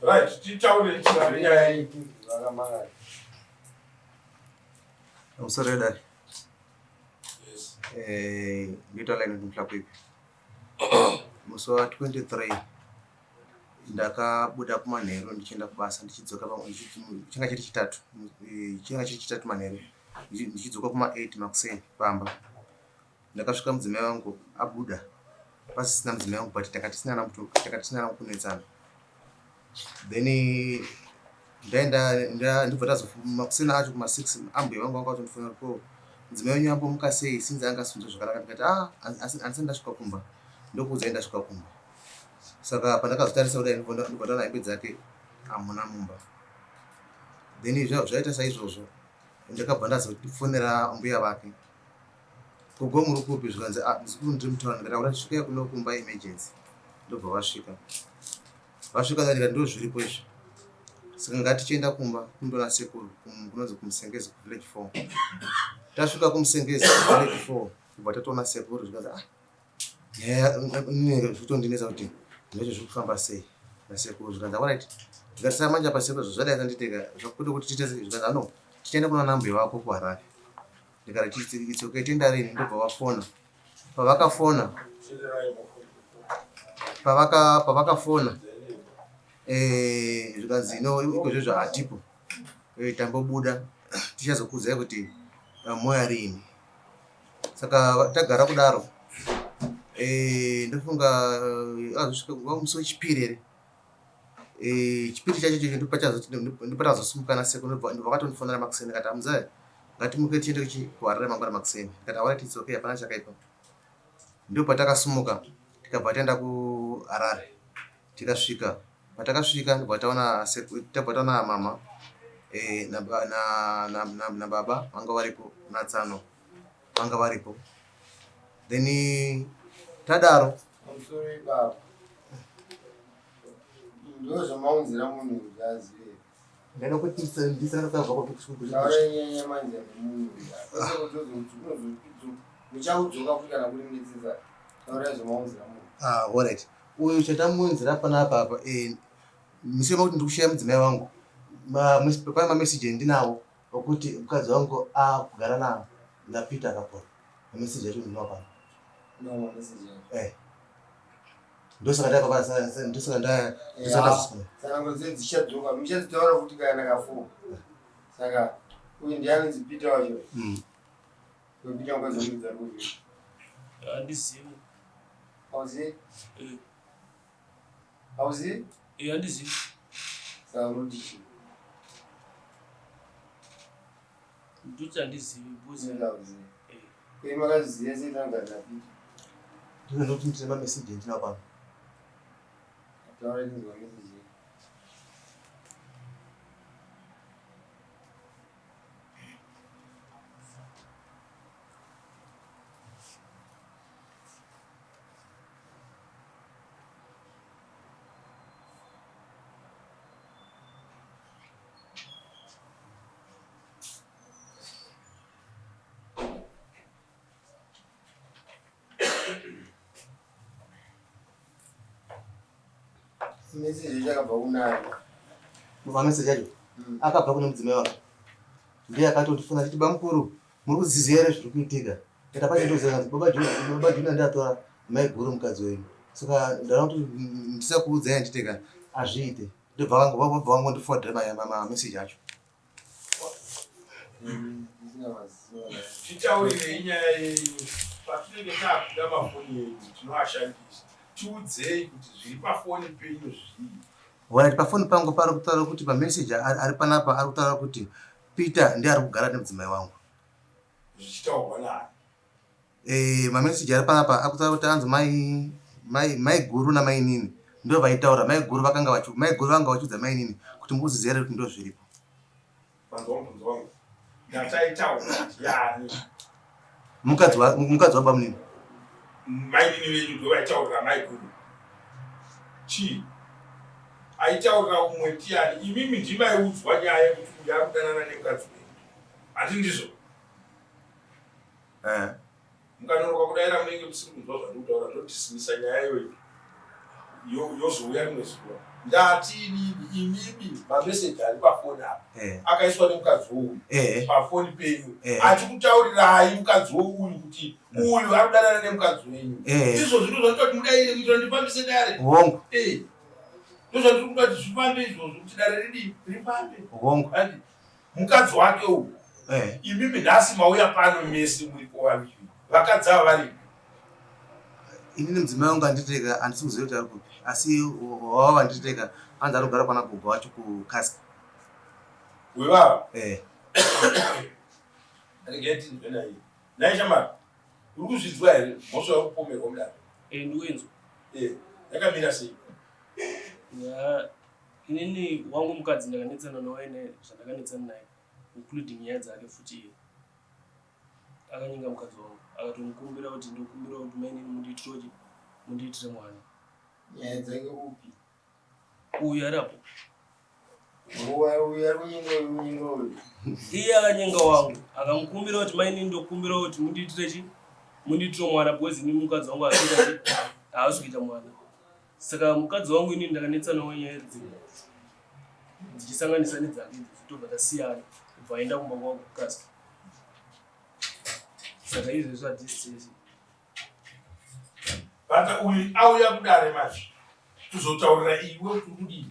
Right, titaure nyaya iyi vakamanga. I'm sorry, Dad. Yes. Little line mhlaphipi. Musi wa 23 ndakabuda kumanheru ndichienda kubasa ndichidzoka chinga chiri chitatu manheru ndichidzoka kuma8 makuseni pamba. Ndakasvika mudzimai wangu abuda pasisina mudzimai wangu but takati tisina kunetsana. Then ndibva makuseni acho kuma6 ambuya vangu vanga vatondifonera ko mudzimai wenyu ambomuka sei sinzi anga asinzwa zvakanaka. Ndikati handisati ndasvika kumba, ndokuudzai ndasvika kumba. Saka pandakazotarisa kudai ndibva ndaona hembe dzake hamuna mumba. Then zvaita saizvozvo ndakabva ndazofonera mbuya vake, gogo muri kupi? Zvikanzi ndiri ndiri mutauni. Ndakati svikai kuno kumba emergency. Ndobva vasvika ndikati ndo zviripo izvi. Saka ngatichienda kumba kundona sekuru kunonzi kumusengezi village 4. Tasvika kumusengezi village 4 kubva tatoona sekuru. Zvikanzi zvitondinetsa kuti ndinocho zviri kufamba sei nasekuru. Zvikanzi alright. Ndikati saka manje pasekuru zvadai zanditeka zvakuda kuti tiite sei. Zvikanzi no, tichaenda kunoona mbuya wako kuHarare. Ndikati it's okay, tienda rini? Ndobva vafona. Pavakafona zvikanzi no, ikozvozvo hatipo, tambobuda tichazokuudzai kuti moya riini. Saka tagara kudaro. Ndofunga azosvika musi wechipiri here. Chipiri chacho ndopatazosumuka nasekuru. Ndobva vakatonifonera makuseni. Ndikati hamuzai, ngatimuke tiende kuHarare mangwana makuseni. Ndikati alright, it's okay, hapana chakaipa. Ndopatakasumuka tikabva taenda kuHarare. Tikasvika, patakasvika ndobva taona mama nababa vanga varipo naTsano vanga varipo. Then tadaro Sorry, baba. Ndozvamaunzira munhu kuti azive. ndenda kuti ndisakabva Nyanya manje munhu. Muchaudzoka kuti kana kuri mudzidza. Taura zvamaunzira munhu. alright. Uyu chatamunzira panapa apa musema kuti ndikushaya mudzimai wangu. Pane mameseji endinawo okuti mukadzi wangu akugara nawo ndapita akapona. Mameseji acho ndinawo pano. No message. Ndosaka ndaya Saka ngozi dzichadzoka muchadzitaura kuti kana kafu. Saka uyu ndiani dzipita wacho. Kupita kwazomudza kuti. Handizivi. Auzi? Auzi? Handizivi. Saka unoti Nduti handizivi buzi. auzi. Kuima kaziziya setanga ndapita. ndinokuti ndine mameseji endinawo pano. Taura ndizwa message. Message yakabva kunani? Mameseji acho akabva kune mudzimai wangu. Ndiye akatondifuna achiti bamukuru muri kuziziya here zviri kuitika. Ndikati pacho ndoziva kuti baba Juna ndatora mai guru mukadzi wenyu. Saka ndaona kuti ndisakuudzai handitika azviite. Ndobva vangondifodhera mameseji acho. Titaurire nyaya yenyu. Patinenge takuda mafoni edu tinoashandisa. Tiudzei kuti zviri pafoni penyu zvii. Alright, pafoni pangu pari kutaura kuti pameseji ari panapa ari kutaura kuti Peter ndiye ari kugara nemudzimai wangu. Zvichitaurwa nani? Mameseji ari panapa ari kutaura kuti anzi mai guru namai nini ndo vaitaura. Mai guru vanga vachiudza mai nini kuti mukuziziya here kuti ndo zviripo. Panzwangu. Ndataitaura kuti yani. Mukadzi waba munini. Mai nini venyu ndo vaitaurira mai guru. Chii? Aitaurira umwe tiani. Imimi ndimaiudzwa nyaya kuti uyu ari kudanana nemukadzi wenyu. Hati ndizvo. mukanonoka kudaira munenge musiri kunzwa zvandikutaura ndodhisimisa nyaya yozouya rimwe zuva ndati imimi mameseji ari pafoni apa akaiswa nemukadzi wouyu pafoni penyu achikutaurirai mukadzi wouyu kuti uyu ari kudanana nemukadzi wenyu izvo zvino zvandoti mudaire kuitira ndifambise dare ndozvandiri kuda kuti zvifambe izvozvo kuti dare rifambe mukadzi wake uyu imimi nhasi mauya pano mese muripo vaviri vakadzi ava varipo inini mudzimai wangu anditeka handisi kuziva kuti ari kupi asi wava vanditeka anzi anogara pana gogo wacho kukasika wevava regetizvenai naishamari uri kuzvidziva here mhosva yokupomerwa mudaro ndiwenzwa yakamira sei inini wangu mukadzi ndakanetsana nawaine zvandakanetsana naye including nyaya dzake futi akanyinga mukadzi wangu akatonikumbira kuti ndokumbira kuti mainini mundiitire mwana nyaya dzake upi uyu arapo uyu ari kunyinga uyu iye akanyenga wangu akamukumbira kuti mainini ndokumbira kuti mundiitire mwana because ini mukadzi wangu asikati haasi kuita mwana saka mukadzi wangu inini ndakanetsana nawo nyaya dzichisanganisa nedzake tobva tasiyana kubva aenda kumba kwangu kukasika saka izvezvo hadisitesi bata uyu auya kudare mazvi kuzotaurira iwe kuti kudii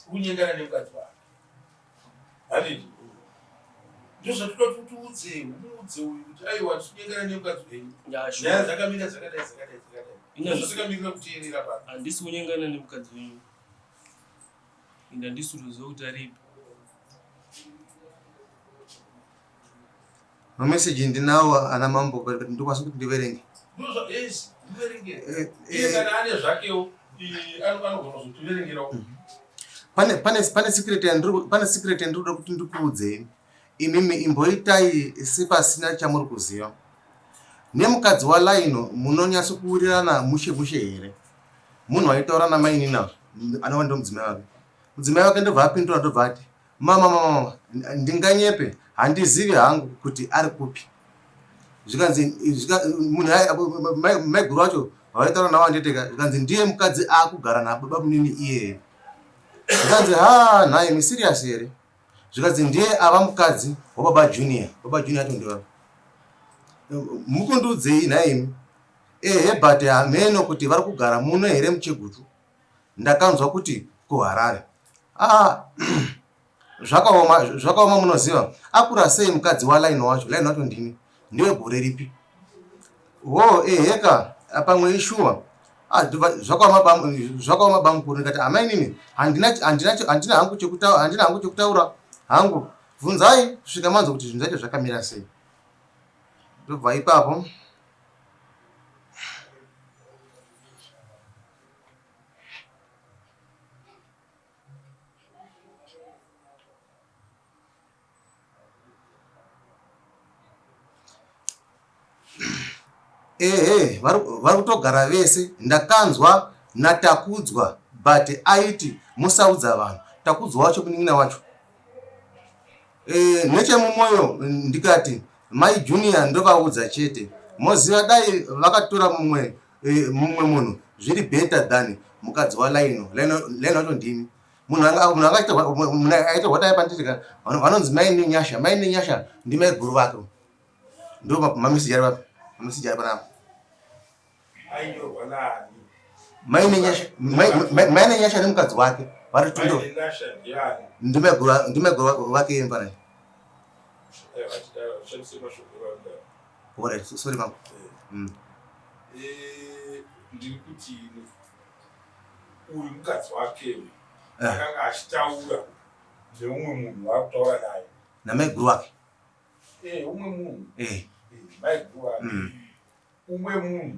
kunyengana nemukadzi wako handiti ndozvatoda kuti udze uyu kuti aiwa tikunyengana nemukadzi wenyu nyaya dzakamira dzakadai zvosakamirira kuteerera pano handisi kunyengana nemukadzi wenyu inde handisi kutoziva kuti aripi mameseji ndinawo ana mambo kuti ndikwanisa kuti ndiverenge ane zvakewo anogona kuzotiverengerawo pane secret yandinoda kuti ndikuudzei imimi imboitai sepasina chamuri kuziva nemukadzi walaino munonyasa kuwirirana mushe here munhu aitaura namaini nawo anova ndo mudzimai wake ndobva apindura ndobva ati mama ndinganyepe handizivi hangu kuti ari kupi zvikanzi maiguru wacho vaitaura nawo anditeka zvikanzi ndiye mukadzi akugara nababa munini iyeye zvikanzi nhaye misiriasi here zvikanzi ndiye ava mukadzi wababa junior acho ndivava mukundiudzei nhaimi but hameno kuti vari kugara muno here muchegutu ndakanzwa kuti kuharare zvakaoma munoziva akura sei mukadzi walaino wacho ndini ndiwe gore ripi heka pamwe ishuwa zvakaoma bamukuru ndikati hamainini handina hangu chekutaura hangu bvunzai kusvika manzwa kuti zvinhu zvacho zvakamira sei ndobva ipapo vari kutogara vese ndakanzwa natakudzwa but aiti musaudza vanhu takudzwa wacho kunin'ina wacho nechemumwoyo ndikati mai junior ndovaudza chete moziva dai vakatora mumwe munhu zviri better than mukadzi walaino wacho ndini munhu aitorwa dai panditika vanonzi maine nyasha ndimaiguru vake ndo mameseji ari vapi mameseji ari panapa maine nyasha nemukadzi wake vari tundo ndimaiguru vake yempanai sorry mama ndiri kuti uyu mukadzi wake akanga achitaura neumwe munhu waakutaura naye namaiguru wake umwe munhu maiguru wake umwe munhu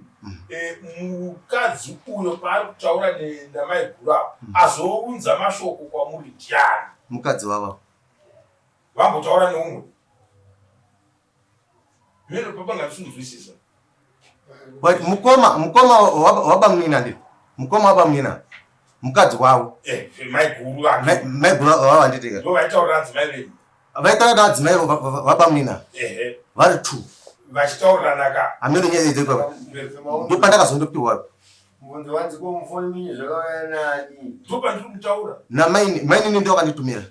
mukadzi uyo paari kutaura namaiguru avo azounza mashoko kwamuri ndiani mukadzi wavo vambotaura neumwe meno papa ngatisinzwisisa but mukoma wabamnina ndi mukoma wabamnina mukadzi wavo maiguru wavo anditeka vaitaura nadzimai venyu vaitaura nadzimai vabamnina vari two vachitaurirana ka hamiri nyaya idzi baba ndopandakazondopiwa mubvunzo wanzi kumufoni minyi zvakauya nani ndopandiri kutaura namainini ndo akanditumira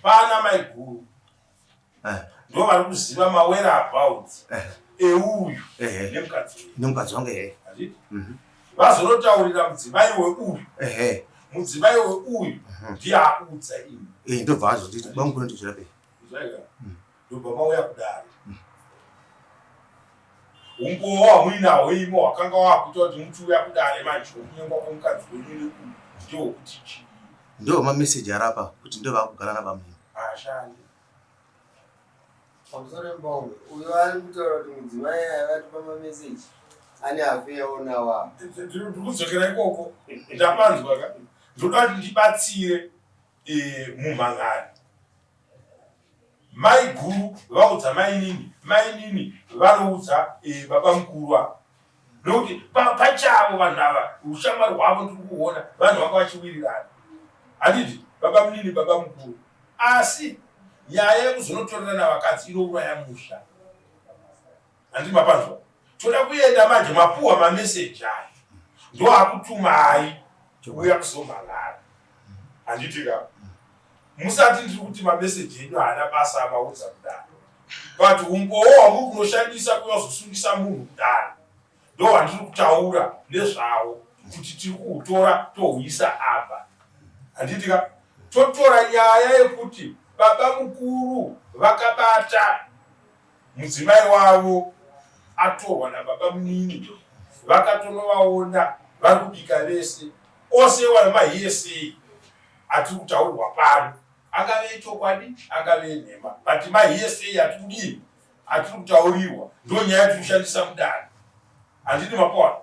pana maiguru ndo vari kuziva mawhereabouts euyu nemukadzi wangu vazonotaurira mudzimai weuyu mudzimai weuyu ndiye akuudza imi ndobva azoti bangu kunondizvirapei ndobva mauya kudaro umbowo hamuinahwo imo hwakanga wakuita kuti muchiuya kudare manje wokunyengwa kwemukadzi wenyu ndio kuti chii ndo mameseji arapa kuti ndo vakugara nabamuni ashandi pamusoro mbongo uyo ari kutaura kuti mudzimai akatipa mameseji ane afeyaonawa ndiri kudzokera ikoko ndapanzwa ka ndoda kuti ndibatsire mumhangari mai guru vaudza mainini vanoudza baba mukuru ava nokuti pachavo vanhu ava ushamwari hwavo ndiri kuona vanhu vanga vachiwirirana handiti baba munini baba mukuru asi nyaya yekuzonotorerana vakadzi inouraya musha handiti mapanzwa toda kuenda manje mapuhwa mameseji aya ndo akutumai uya kuzomhangara handiti ka musati ndiri kuti mameseji enyu haana basa amaudza kudaro but umbowo hwamuri kunoshandisa kuyazosungisa munhu kudaro ndo hwandiri kutaura nezvavo kuti tiri kuutora tohuisa apa handiti ka totora nyaya yekuti baba mukuru vakabata mudzimai wavo atorwa nababa munini vakatonovaona vari kubika vese ose wamahiyesei atiri kutaurirwa pano angave chokwadi angave nhema but mahiyesei atiri kudini atiri kutaurirwa ndo nyaya yatiri kushandisa mudare handiti mapona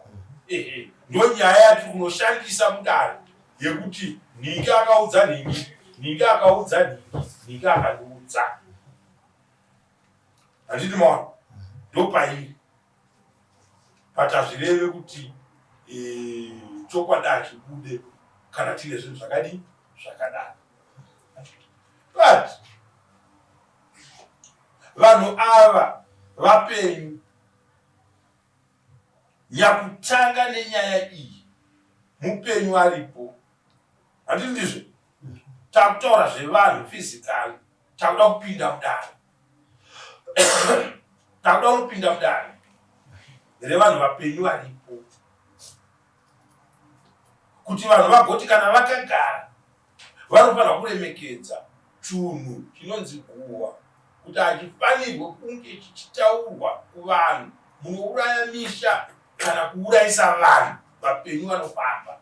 ndo nyaya yatiri kunoshandisa mudare yekuti nhingi akaudza nhingi akaudza nhingi akandiudza handiti maona ndo pairi but hazvireve kuti chokwadi hachibude kana tine zvinhu zvakadii zvakadaro but vanhu ava vapenyu nyakutanga nenyaya iyi mupenyu aripo handiti ndizvo takutaura zvevanhu fizikali takuda kupinda mudare takuda kupinda mudare revanhu vapenyu varipo kuti vanhu vagoti kana vakagara vanofanira kuremekedza chunhu chinonzi guhwa kuti hachifanirwe kunge chichitaurwa kuvanhu munouraya misha kana kuurayisa vanhu vapenyu vanofamba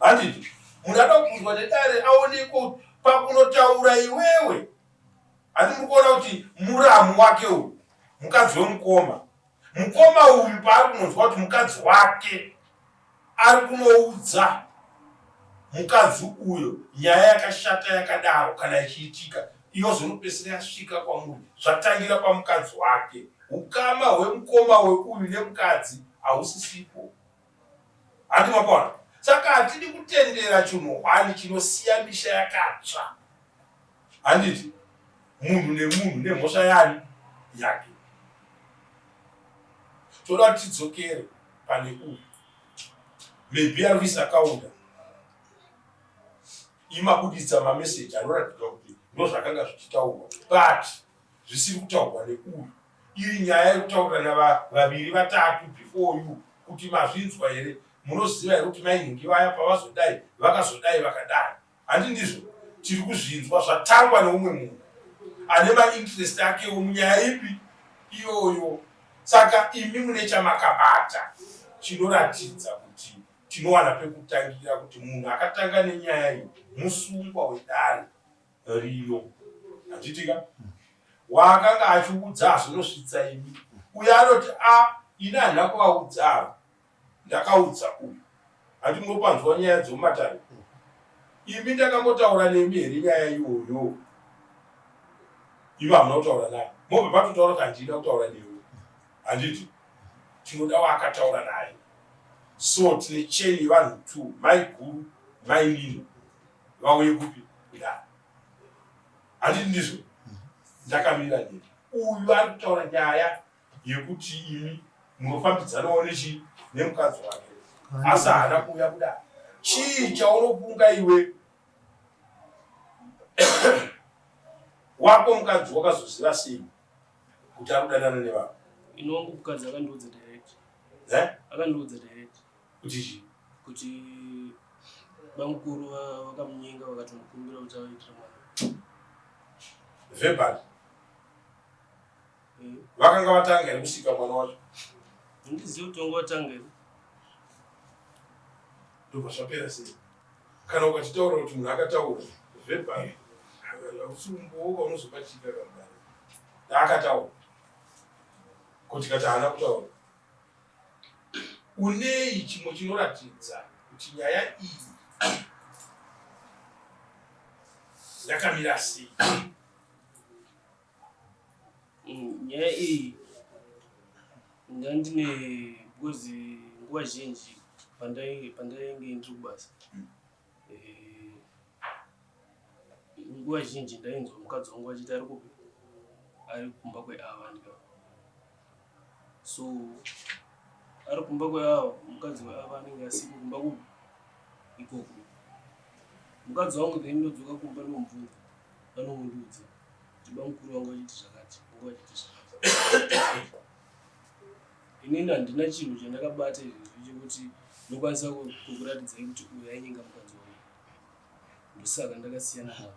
handiti munhu ada kubvunzwa nedare aonekwa pakunotaura iwewe handi muri kuona kuti muramu wake uyu mukadzi wemukoma mukoma uyu paari kunonzwa kuti mukadzi wake ari kunoudza mukadzi uyo nyaya yakashata yakadaro kana ichiitika inozonopesera yasvika kwamuri zvatangira pamukadzi wake ukama hwemukoma weuyu nemukadzi hausisipo handi mapona saka hatidi kutendera chinhuhwani chinosiya misha yakatsva handiti munhu nemunhu nemhosva yani yake toda kuti tidzokere pane uyu maybe ari kuisa kaunda imabuditsa mameseji anoratidza kuti ndo zvakanga zvichitaurwa but zvisiri kutaurwa neuyu iri nyaya yekutaura navaviri vatatu before you kuti mazvinzwa here munoziva here kuti mainhingi vaya pavazodai vakazodai vakadai handi ndizvo tiri kuzvinzwa zvatangwa neumwe munhu ane mainterest akewo munyaya ipi iyoyo saka imi mune chamakabata chinoratidza kuti tinowana pekutangira kuti munhu akatanga nenyaya iyi musungwa wedare rino handitika waakanga achiudza zvinosvitsa imi uye anoti ini handina kuvaudza ava ndakaudza uyu handi munopanzwa nyaya dzomumatare imi ndakambotaura nemi here nyaya iyoyo imi hamuna kutaura naye mobve patotaura kuti handina kutaura newe handiti tinoda waakataura naye so tine cheni yevanhu 2 mai guru mai nini vauye kupi kudaro handiti ndizvo ndakamira nini uyu ari kutaura nyaya yekuti imi munofambidzanawo nemukadzi wake asi haana kuuya kudai. Chii chaunofunga iwe wako mukadzi wakazoziva sei kuti ari kudanana nevanhu? Inongo mukadzi akandiudza direct. Akandiudza direct kuti chii? Kuti bamukuru vakamunyenga vakatomukumbira kuti avaitira mwana. Verbal vakanga vatanga here kusika mwana wacho? Handizivi kuti vanga vatanga here. Ndobva zvapera sei? Kana ukachitaura kuti munhu akataura verbal usiumbooka unozobatika kangari akataura kuti kati haana kutaura. Unei chimwe chinoratidza kuti nyaya iyi yakamira sei? Nyaya iyi ndandine because nguva zhinji pandainge ndiri kubasa, nguva zhinji ndainzwa mukadzi wangu achiti ari kupi ari kumba kweava ndika. So ari kumba kweava, mukadzi weava anenge asiko kumba kupi ikoko. Mukadzi wangu then ndodzoka kumba nomubvunza, anomundiudza kuti bamukuru wangu achiti zvakati, wangu achiti zvakati. Inini handina chinhu chandakabata izvozvo chekuti ndokwanisa kukuratidzai kuti uyu ainyenga mukadzi wangu. Ndosaka ndakasiyana nazvo.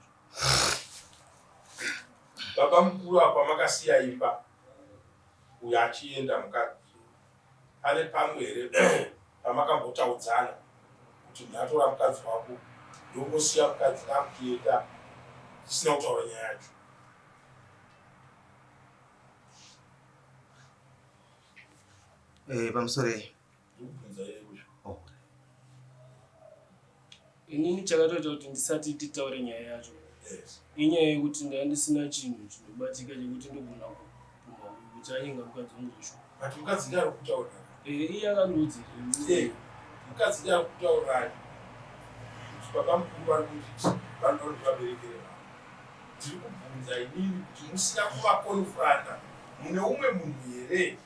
Baba mukuru apa makasiya imba uyu achienda mukadzi, pane pamwe here pamakambotaudzana kuti ndatora mukadzi wako ndongosiya mukadzi nakuenda tisina kutaura nyaya yacho? Pamusore ndikubvunza yeye kusho. Inini chakatoita kuti ndisati titaure nyaya yacho inyaya yekuti ndandisina chinhu chinobatika chekuti ndogona kupumha kuti anyenga mukadzi wangu zvisho. But mukadzi ndiye ari kutaura. Iye akandiudzira. Mukadzi ndiye ari kutaura kuti baba mukuru ari kuti vanhu vari kuvaberekera vanhu. Ndiri kubvunza inini kuti musina kuvakonfranta mune umwe munhu here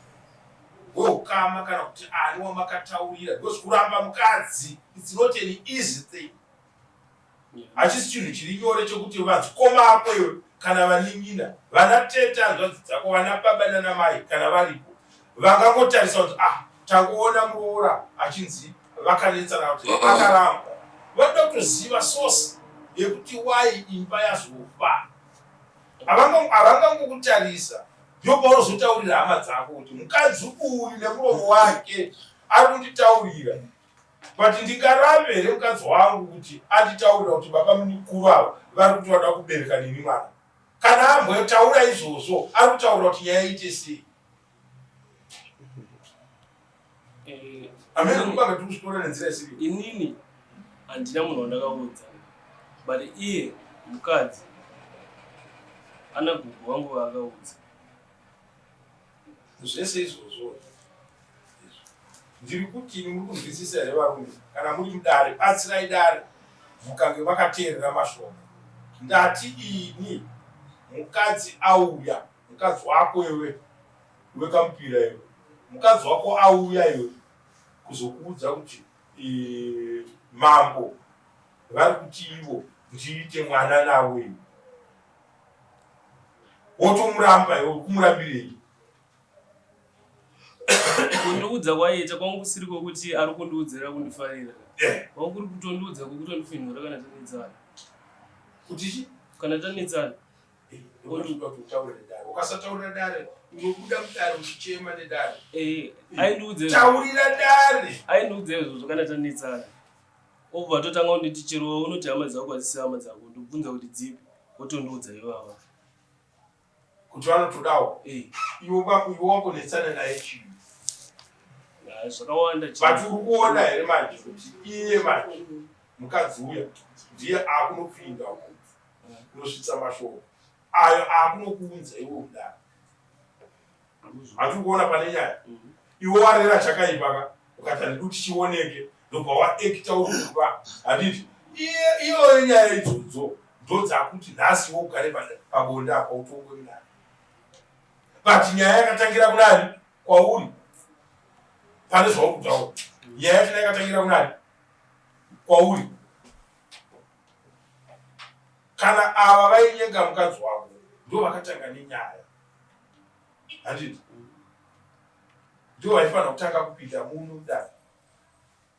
weukama kana kuti ani wamakataurira? Because kuramba mukadzi it's not an easy thing. Hachisi chinhu chiri nyore chekuti vadzikoma ako iwe kana vaningina vana tete hanzvadzi dzako vana baba nana mai kana varipo vangangotarisa kuti tangoona muroora achinzi vakanetsana kuti akaramba. Vanoda kutoziva source yekuti wai imba yazofa. Havangangokutarisa ndipo paunozotaurira hama dzako kuti mukadzi uyu nemuromo wake ari kunditaurira. But ndingarambe here mukadzi wangu kuti anditaurira kuti baba mukuru ava vari kuti vada kubereka nini mwana? Kana ambotaura izvozvo ari kutaura kuti nyaya iite sei? Amene kupanga tiri kusitora nenzira isiri. Inini handina munhu wandakaudza, but iye mukadzi ana gugu wangu vaakaudza. Zvese izvozvo ndiri kuti ini muri kunzwisisa here varume? Kana muri mudare batsirai dare mukange makateerera mashoko. Ndati ini mukadzi auya, mukadzi wako iwe wekamupira iwe, mukadzi wako auya iwe kuzokuudza kuti mambo vari kuti ivo ndiite mwana nawe iwe, wotomuramba iwe kumurambirei? Kundiudza kwaiita kwangu kusiri kwokuti ari kundiudzira kundifarira. Kwangu kuri kutondiudza kwokutondifinhura kana tanetsana. Kuti chi? Kana tanetsana. Ukasataurira dare unobuda mudare uchichema nedare. Aindiudza. Taurira dare. Aindiudza izvozvo kana tanetsana. Obva totanga kunditi chero unoti hama dzako hadzisi hama dzako, ndobvunza kuti dzipi, wotondiudza ivava. Kuti vanotodawo? Iwe wambonetsana naye chii? Zvakawanda. But uri kuona here manje kuti iye manje mukadzi uya ndiye akunopinda unosvitsa mashoko ayo akunokuunza iwe kudaro. Hatiri kuona pane nyaya. Iwe warera chakaipa ukati handikuti chioneke ndobva waekta uri kuba handiti iyoyo nyaya idzodzo ndodzakuti nhasiwo ugare pabonde apa utongwe mudare. But nyaya yakatangira kunani kwauri pane zvaurikutaura. Nyaya yacho yakatangira kunani kwauri. Kana ava vainyenga mukadzi wako ndo vakatanga nenyaya, handiti ndo vaifanira kutanga kupinda muno mudare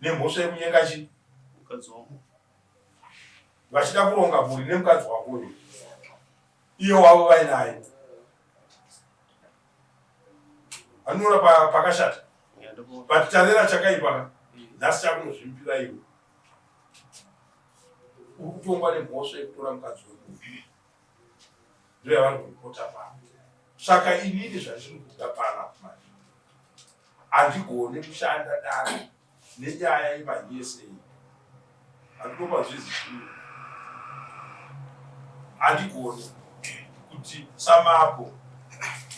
nemhosva yekunyenga chi mukadzi wako vachida kuronga mhuri nemukadzi wako iye wavo vainaye. Anoona pakashata but tarera chakaipa nhasi chakunozvimbira iwe uri kutongwa nemhosva yekutora mukadzi wemunhu ndo yavari kuripota pano. Saka inini zvandiri kuda pana manje handigoni kushanda dare nenyaya yemanyesei. Handinopa zvezvizvii handigoni kuti samapo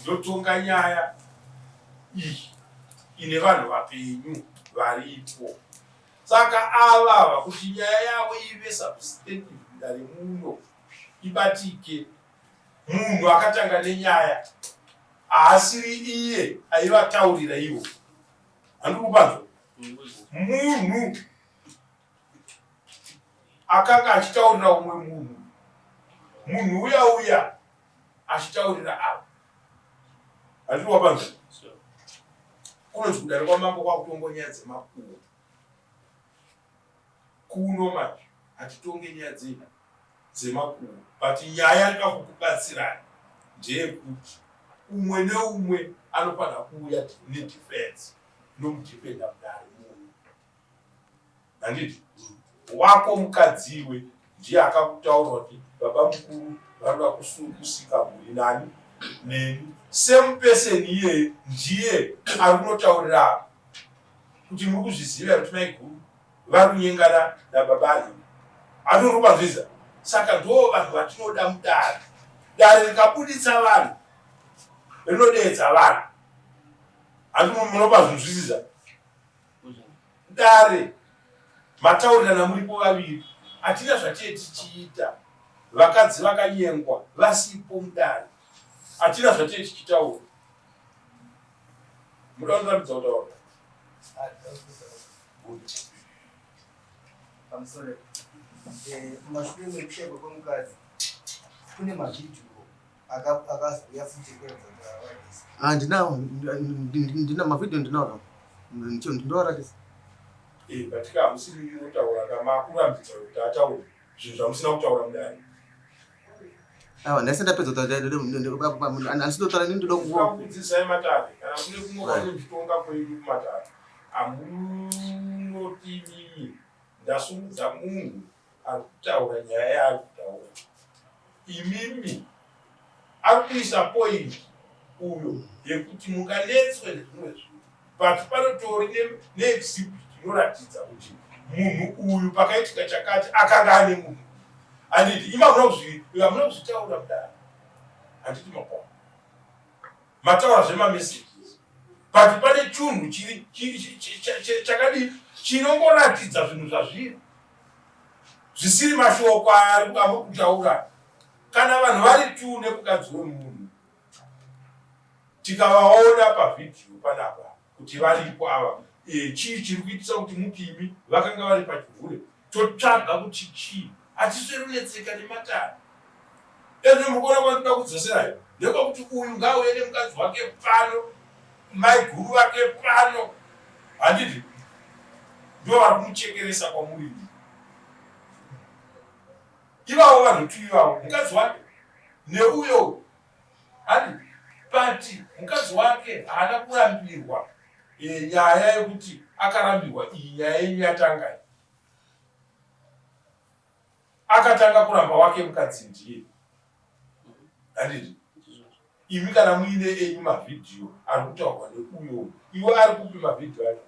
ndotonga nyaya iyi ine vanhu vapenyu varipo. Saka avava kuti nyaya yavo ive substantive dare muno ibatike. Munhu akatanga nenyaya haasiri iye aivataurira ivo. Handikupanzwa. Munhu akanga achitaurira umwe munhu, munhu uya achitaurira avo. Handikupanzwa. Kunonzi kudare kwamambo kwakutonga nyaya dzemakuwo. Kuno manje hatitonge nyaya dzemakuwo, but nyaya ndakakukubatsirani ndeyekuti umwe neumwe anofanira kuuya nedefense nomudefenda mudare munhu. Handiti wako mukadziwe ndiye akakutaura kuti baba mukuru vanoda kusika mhuri nani neni. Same person iye ndiye ari kunotaurira kuti muri kuzviziva kuti mai guru vari kunyengana nababani. Anorupanzvisa. Saka ndo vanhu vatinoda mudare. Dare rikabuditsa vanhu rinodedza vanhu. Handinopa zvinzwisisa. Dare mataurirana muripo vaviri hatina zvatee tichiita. Vakadzi vakanyengwa vasipo mudare hatina zvatee tichitaura. Muda kundoratidza kutaura. Pamusoro kumashure mekushayikwa kwemukadzi kune mavhidhiyo akazouya futi kuratidza ndina mavhidhiyo ndinawo ndinoratidza. Katika hamusiri kutaura kama kurambidza kuti ataure zvinhu zvamusina kutaura mudare. Ndasi ndapedza andisindotaura ini ndoda kudzidzisai matare kana kune kumwe kwane zvitonga kwedu kumatare hamunoti mimi ndasumudza munhu ari kutaura nyaya yaari kutaura. Imimi ari kuisa point uyo yekuti munganetswe nezvimwe zvinhu but panotori neexhibit inoratidza kuti munhu uyu pakaitika chakati akanga ane munhu. Handiti imamuna kuzvitaura mudare. Handiti makwa mataura zvemamessages but pane chunhu chakadii chinongoratidza zvinhu zvazviri zvisiri mashoko ari kutaura. Kana vanhu vari tu nemukadzi wemunhu tikavaona pavhidhiyo panapa kuti varipo ava chii chiri kuitisa kuti mupimi vakanga vari pachivhure totsvaga kuti chii. Hatisweri kunetseka nematare. Ezvo mukuona kwandinoda kudzoserayo ndekwakuti uyu ngauye nemukadzi wake pano, mai guru vake pano. Handiti ndo vari kumuchekeresa kwamuri. Ivavo vanhu tu ivavo mukadzi wake neuyo handiti but mukadzi wake haana kurambirwa nyaya yekuti akarambirwa iyi nyaya yenyu yatanga. Akatanga kuramba wake mukadzi ndiye. Handiti imi kana muine enyu mavhidhiyo ari kutaurwa neuyo iwe ari kupi mavhidhiyo acho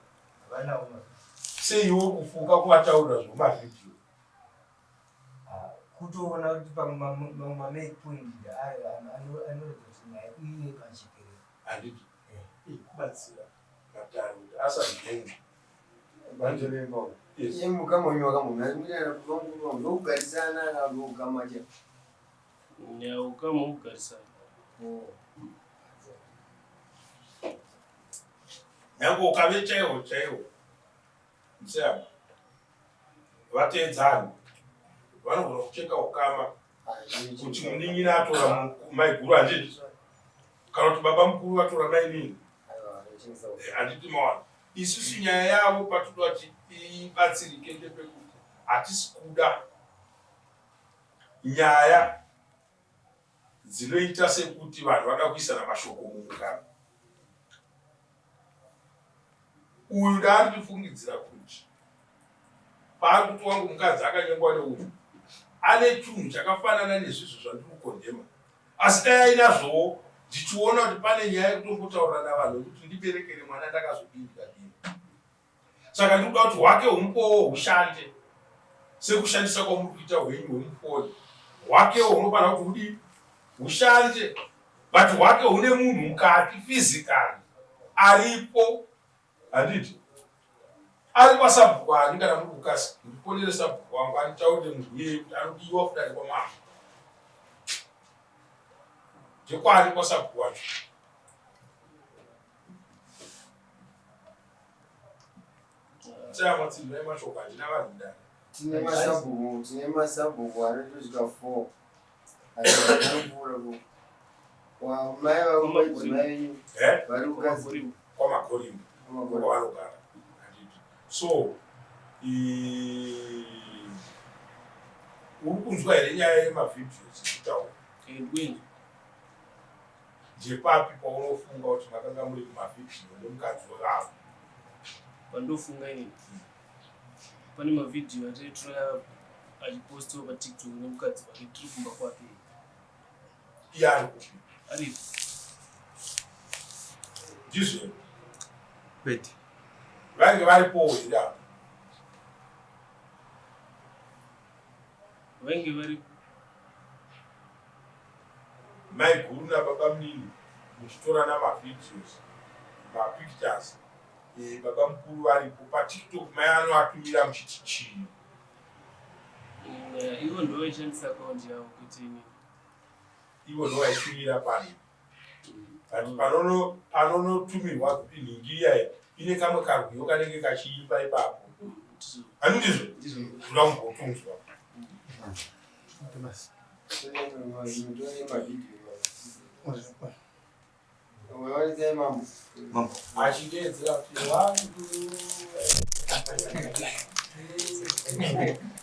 sei iwe kufuka kuvataurira zvomavhidhiyo kutoona kuti pamamake point anoratidza kuti naye uye kachiperera. Handiti kubatsira matare kuti asazvenga Banjelengo. Yemu kama unyo kama unazungumza kwa ndio ugarisana na ndio kama je. Ni kama ugarisana. Yango ukavechewo chewo. Msema. Vatedzana. Vanogona kucheka ukama kuti muningi atora mai guru anditi. Kana kuti baba mukuru atora mai nini. Anditi mawana. Isusu nyaya yavo patodati ibatsirike ndepekuti hatisi kuda nyaya dzinoita sekuti vanhu vada kuisana mashoko mumugaro. Uyu ndaari kufungidzira kuti pari kuti wangu mukadzi akanyengwa neuyu ane chinhu chakafanana nezvizvo zvandiri kukondema, asi dai ainazvowo ndichiona kuti pane nyaya yekutombotaurira navanhu kuti ndiberekere mwana ndakazodini kadini. Saka ndikuda kuti hwake humupowo hushande sekushandisa kwamuri kuita hwenyu hwemuponi. Hwakewo hunofanira kuti hudii hushande, but hwake hune munhu mukati physically aripo. Handiti ari pasabhuku wangu kana muri kukasi ndiponere sabhuku wangu anditaurire munhu iye kuti anodiwa kudari kwamama ndekwari pasabhuku wacho. Chama tine mashoko andina vanhu ndani. Tine masabhuku anotosvika 4 achiambura wa mai va kumadzimai vari kukasi kwamakorimbo kwavanogara. So uri kunzwa here nyaya yemavhidhios ichitaura ndepapi paunofunga kuti makanga muri kumavhidhiyo nemukadzi wavo? Pandofunga inini pane mavhidhiyo ataitora achipostiwa patiktok nemukadzi wake tiri kumba kwake. Iye ari kupi? Aripo. Ndizvo Kwete. vange varipowo here apa? Vange varipo. Mai guru nababa munini muchitora namavhidhios mapictures, baba mukuru varipo patiktok. Mai anoatumira muchiti chii? Ivo ndo vaishandisa akaunti yavo kuti ini. Ivo ndo vaitumira pano. Panonotumirwa kuti nhingiya ine kamwe karwiyo kanenge kachiipa ipapo. Handizvo? Kuda kumbotunzwa. Achidedzera kuti wangu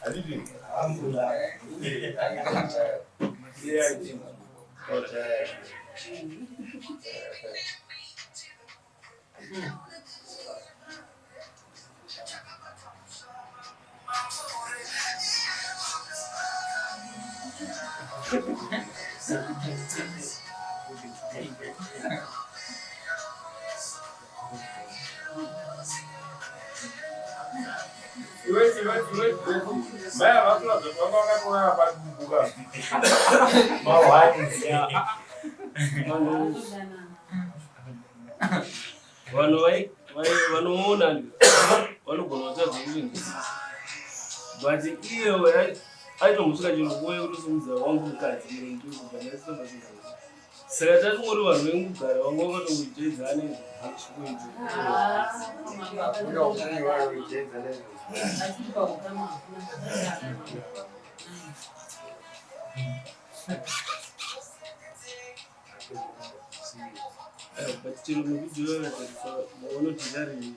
handiti vanoona vanogona kutaudza kuti but iye aitomusvika chero kuwe kutosimudza wangu mukadzi murengi saka tatingori vanhu vengugara vamwe vakatongojedzana but chero muvhidhiyo vanotidari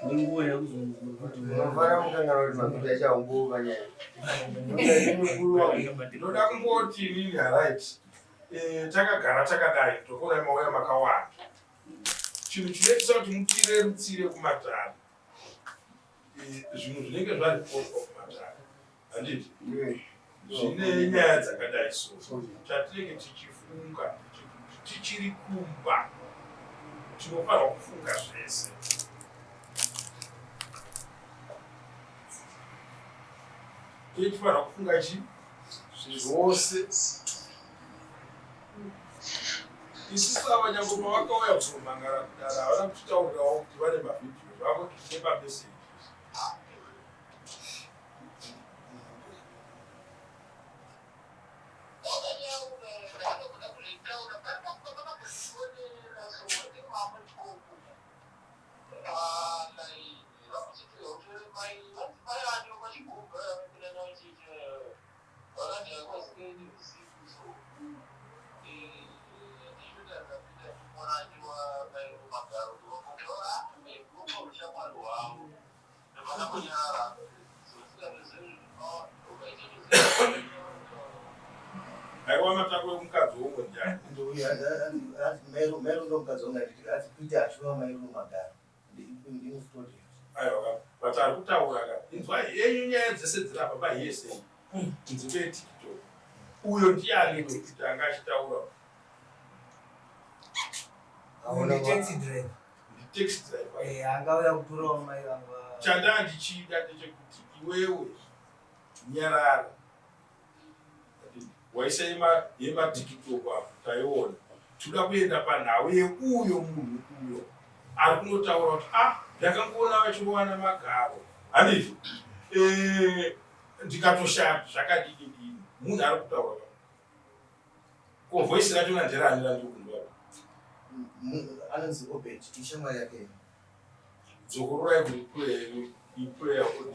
nenguva Mafara mukangana kuti makuta achaumbuka nyaya. Ndoda kungoti inini right. Takagara takadai tokuona mauya makawanda. Chinhu chinoitisa kuti mutsire kumatare. Zvinhu zvinenge zvari poswa kumatare. Handiti? Zvine nyaya dzakadai so. Chatinenge tichifunga tichiri kumba. Tinofanirwa kufunga zvese. Tichifanirwa kufunga zvose. Isusu ava nyange pavakauya kuzomhangara kudara havana kutitaurirawo kuti vane mavhidhiyo zvavo nepamesiji. mairo ndomukadzonga nditi ati kuita achiva mairo magara ndinofutoti aiwa but ari kutaura ka inzwa yenyu nyaya dzese dzirapa payese nzvimbo yetiktok uyo ndiani kuti anga achitaura nditaxi driver taxi driver angauya kutorawo mai vanga chanda ndichida ndechekuti iwewe nyarara waisa yematiktok apo taiona toda kuenda panhau yeuyo munhu uyo ari kunotaura kuti ndakangoona vachirowana magaro handiti ndikatoshata zvakadididini munhu ari kutaura ko voisi rachona nderani randikundwa anonzi Obed ishamwari yake dzokororai kuti ipureya audio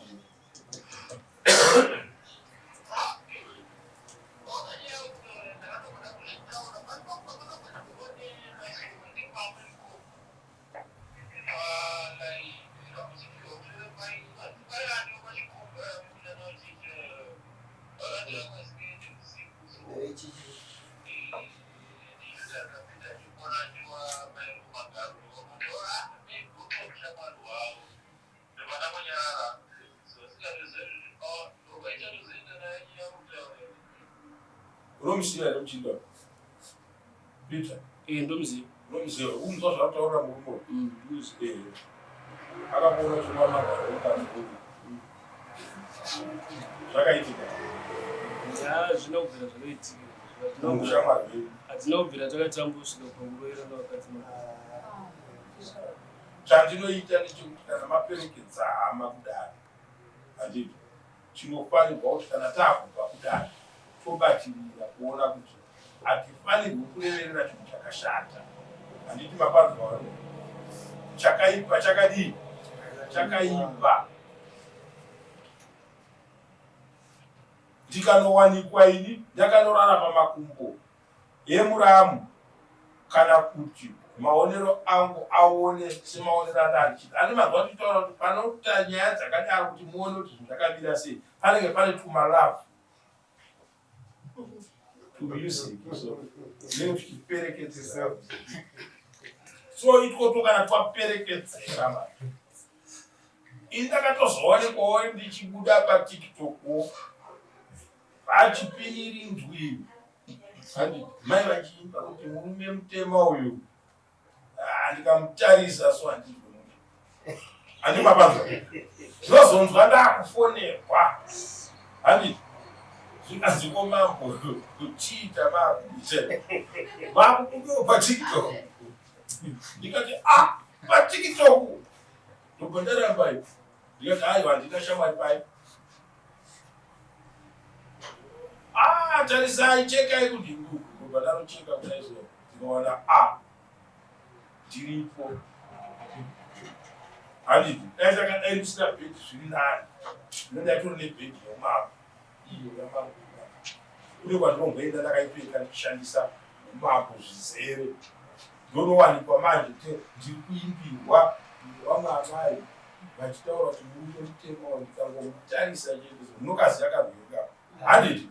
unomusiya nomuchinda Peter ndomuziva unomuziva umuzwa zvataura murumo akaona chuma magaro ukazii zvakaitika zvina kubvira zvakaitika mushamwari vedu hadzina kubvira takatambusvika panguroira navakadzima chandinoita ndechekuti kana maperekedza hama kudaro handiti chinofanirwa kuti kana taakubva kudaro tobatirira kuona kuti hatifanirwi kureverera chinhu chakashata handiti mapanzwa chakaipa chakadii chakaipa ndikanowanikwa ini ndakanorara pamakumbo emuramu kana kuti maonero angu aone semaonero andarichita ane mazwa tichitaura kuti panoita nyaya dzakadaro kuti muone kuti zvinhu zvakamira sei panenge pane tumalavu tichiperekedzera so itikoto kana twaperekedzera ma ini ndakatozoonekwawo ndichibuda patiktok vachipiniri ndwiwi mai vachiimba kuti murume mutema uyu ndikamutarisa so handimapanzwa ndinozonzwa ndaakufonerwa handiti zvikaziko mambo kuchiita makubudawo patiktok ndikati patiktok ndobva ndaramba ipo ndikati aiwa handina shamwari pai tarisai chekai kuti ndobva ndanocheka kudaizo ndinoona ndiripo handiti dai takadai ndisina bhedhi zviri nani ndinondaitoro nebhedhi yomama iyo yamaguda kune kwandinongoenda ndakaipfeka ndichishandisa mambo zvizere ndonowanikwa manje ndiri kuimbirwa vamwe amai vachitaura kuti murume mutema ndikangomutarisa chete munokazi yakavheka handiti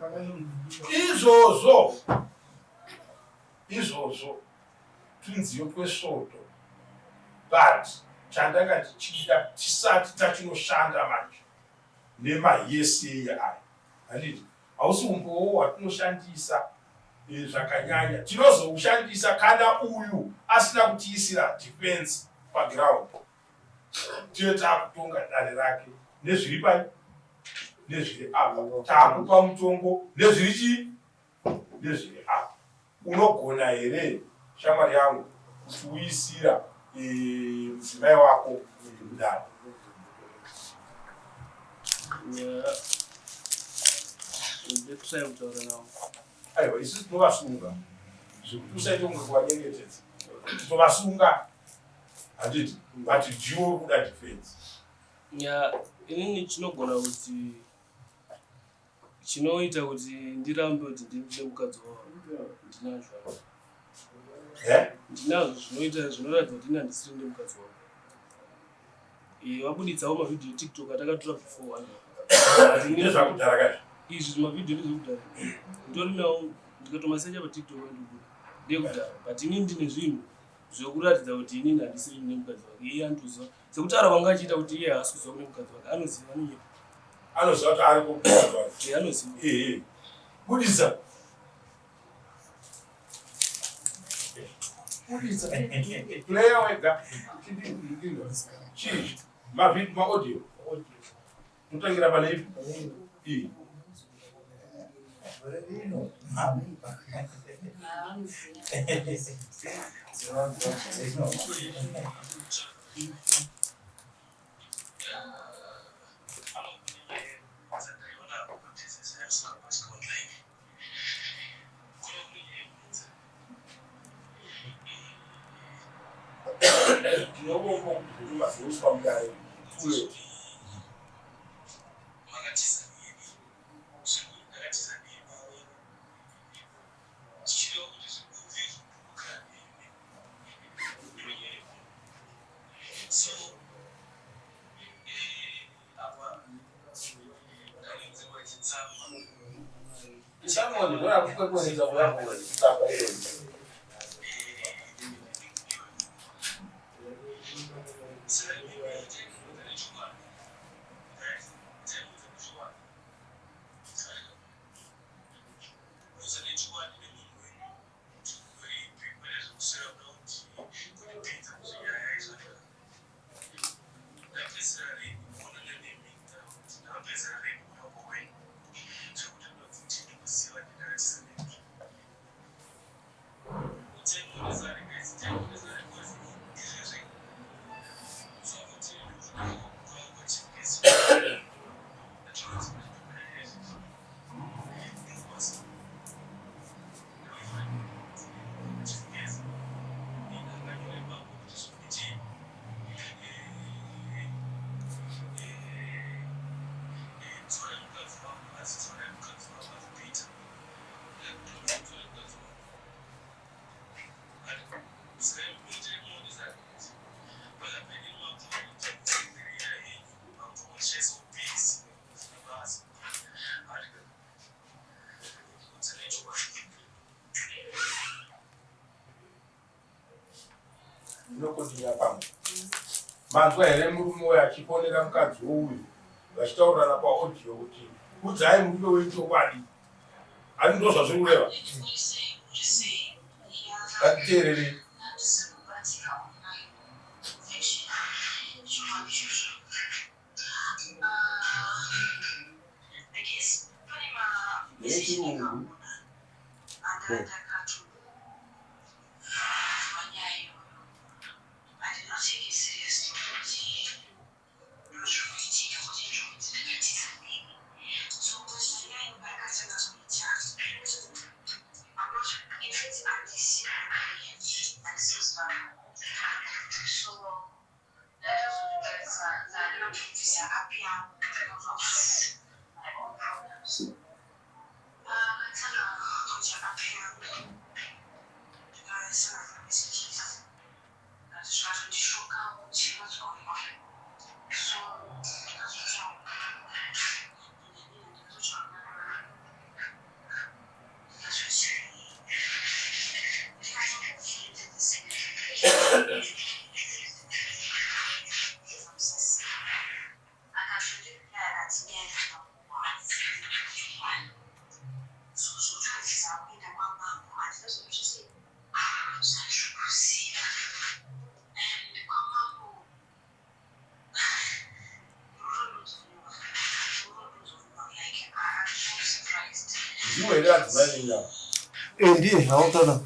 izvozvo twinziyo twesoto but chandanga ndichida tisati tachinoshanda manje nemayese aya handiti hausi umbowo hwatinoshandisa zvakanyanya tinozoushandisa kana uyu asina kutiisira defense paground tiye taakutonga dare rake nezviri pai nezviri apa taakupa mutongo nezviri chii nezviri apa unogona here shamwari yangu kuti uisira mudzimai wako mudare ndekusai kutaura navo aiwa isi tinovasunga zvekuti usaite kunge kuvanyengetedza tovasunga handiti but jiwo kuda defense inini chinogona kuti chinoita kuti ndirambe kuti ndimune mukadzi wavo ndinazvo ndinazvo zvinoratidza kuti ina ndisiri ndemukadzi wavo wabuditsawo mavhidhiyo tiktok atakatora before nezvakudhara kaizvo izvi zvimavhidhiyo ndezvekudhara nditori nawo ndikatomasecha patiktok ndekudhara but inini ndine zvinhu zvekuratidza kuti inini handisiri nemukadzi wake iye anotoziva sekutaura kwanga achiita kuti iye haasi kuziva kune mukadzi wake anoziva niye anoziva kuti ari kumukadzi wake anoziva budisa player wega chii maaudio totangira pane ipi Tinobo mazuswa mudare kule Someone who have put one is a level stop it. Ndinokudiya pamwe manzwa here murume uyu achifonera mukadzi wouyu vachitaurana paaudio kuti udzai murume wechokwadi ani ndo zvazviri kureva ngatiteererei nechirungu ndiye hautana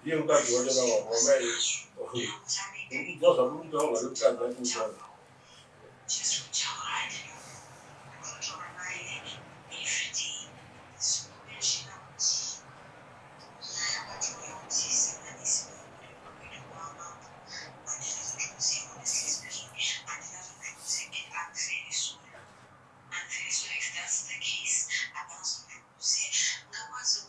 Io mukadzi wacho kawamai ndozvakurutaura kuti adzakuutana That's the case. I also propose it.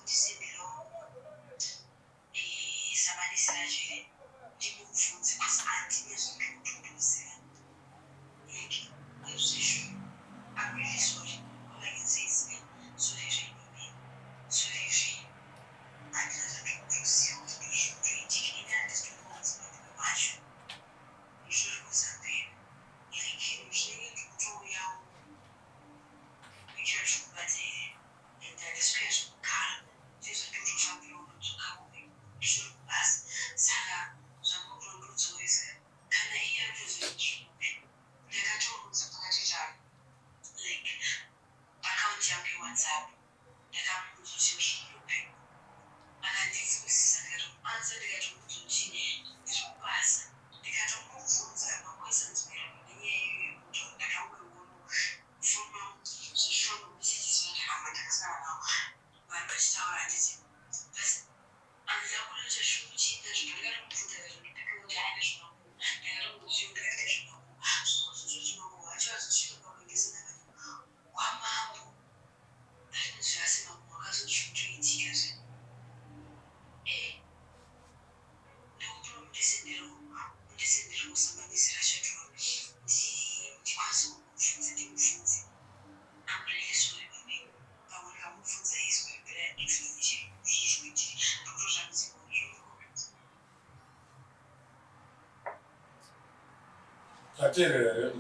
Atere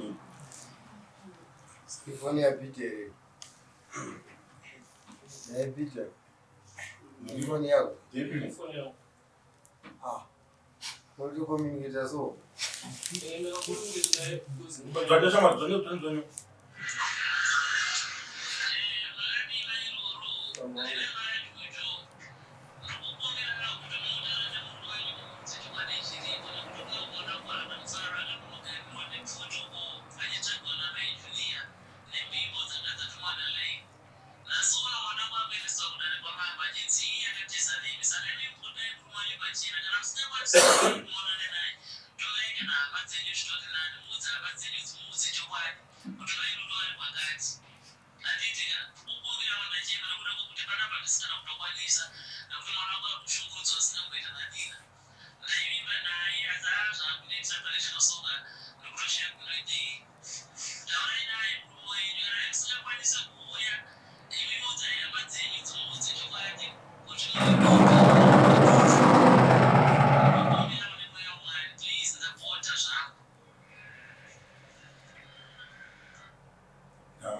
Sifoni ya Peter. Na Peter. Sifoni yako. Depi. Ah. Kwa communicate so. Tunajua kama tunajua.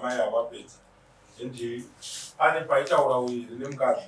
Maya wapeta. Ndi ani paita urawi nemkazi.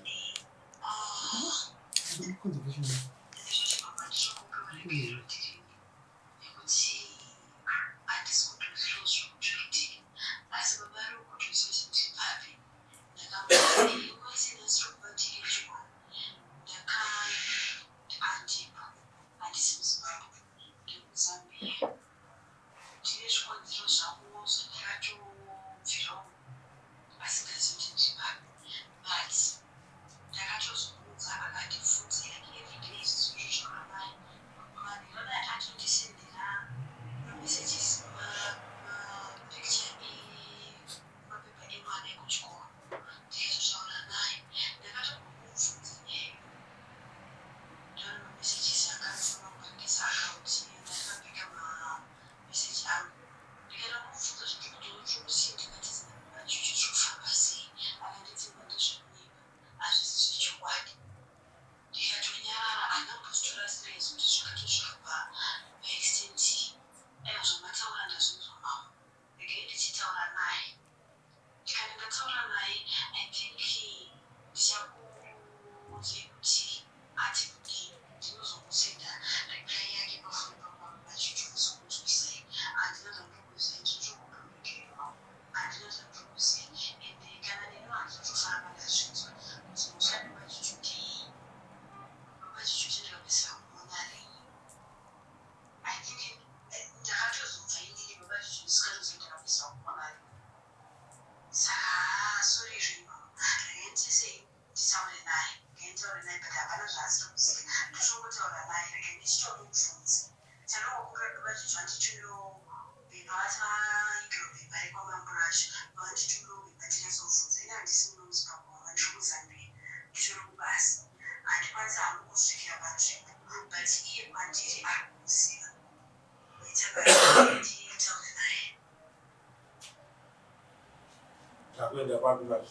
Takwenda bantu bali.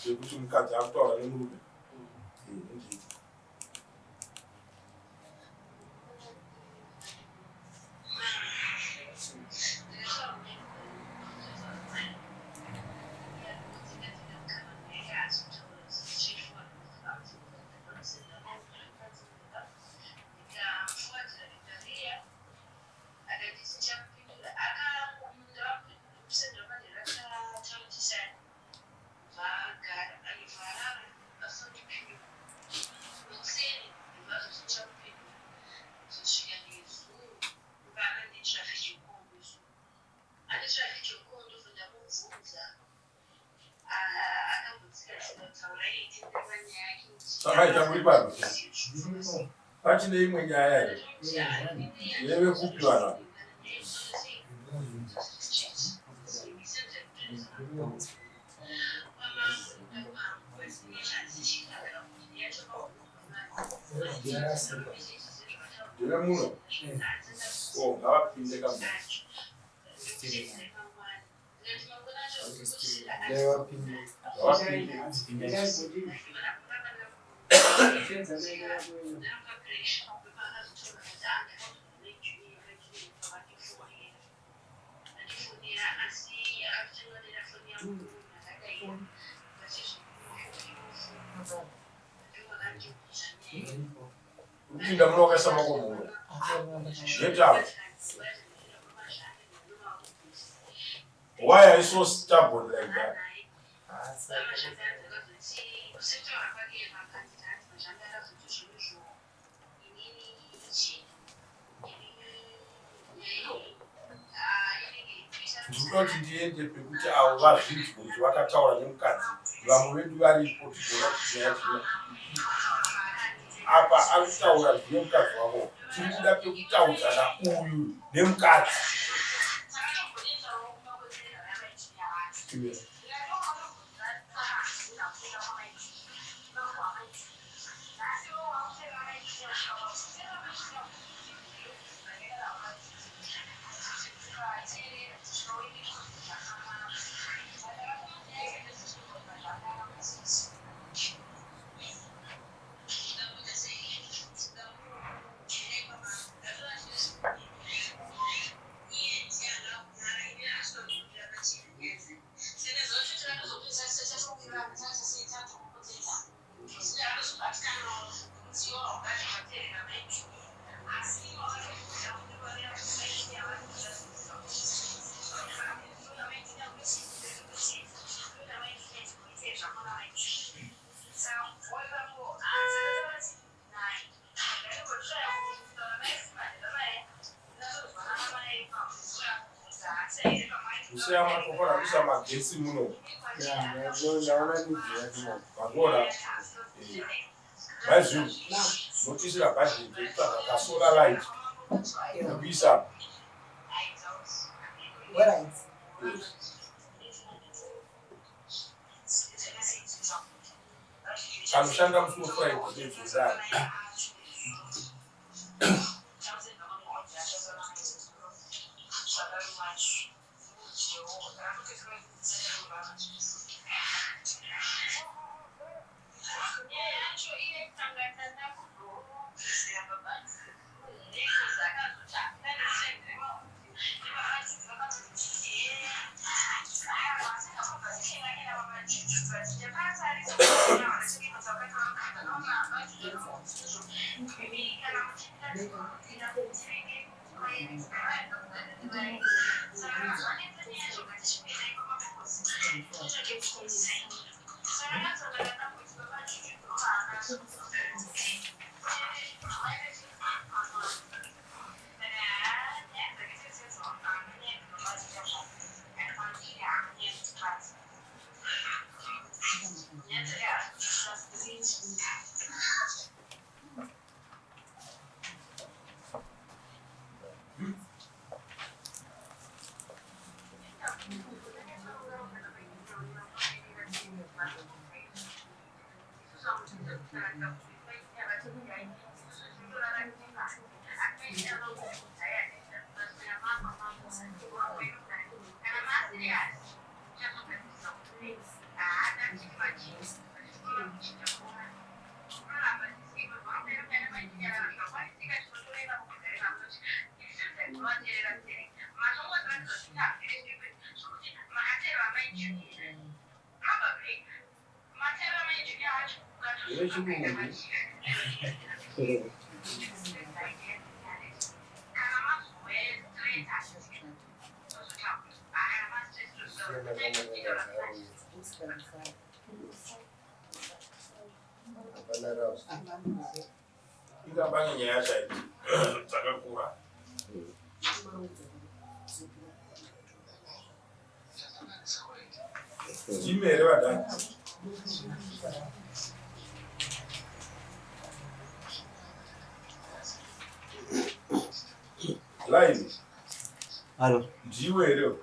Sekuthi umkhathi akutola nemube. Ndi. Saka itamuri pano. Pachine imwe nyaya ere. Yeve kupiwana. Deve muno. Oh, ngavapinde kamwe. Upinda munokaisa makomo. Yetawo. Why are you so stubborn like that? Ndinoti ndiende pekuti avo vazvinzwe kuti vakataura nemukadzi vamwe vedu varipo tigona kunyaya apa ari kutaura zvemukadzi wavo tiri kuda pekutaudzana uyu nemukadzi. Kusema tukona bisa magesi muno. Agora. Mas notícia da página da solar light. Bisa. Anushanga msufura ikuziza. Ingabanye nyaya chaiti dzakakura. Chimere vadhani. Vai. Allo. Ndiwe ere.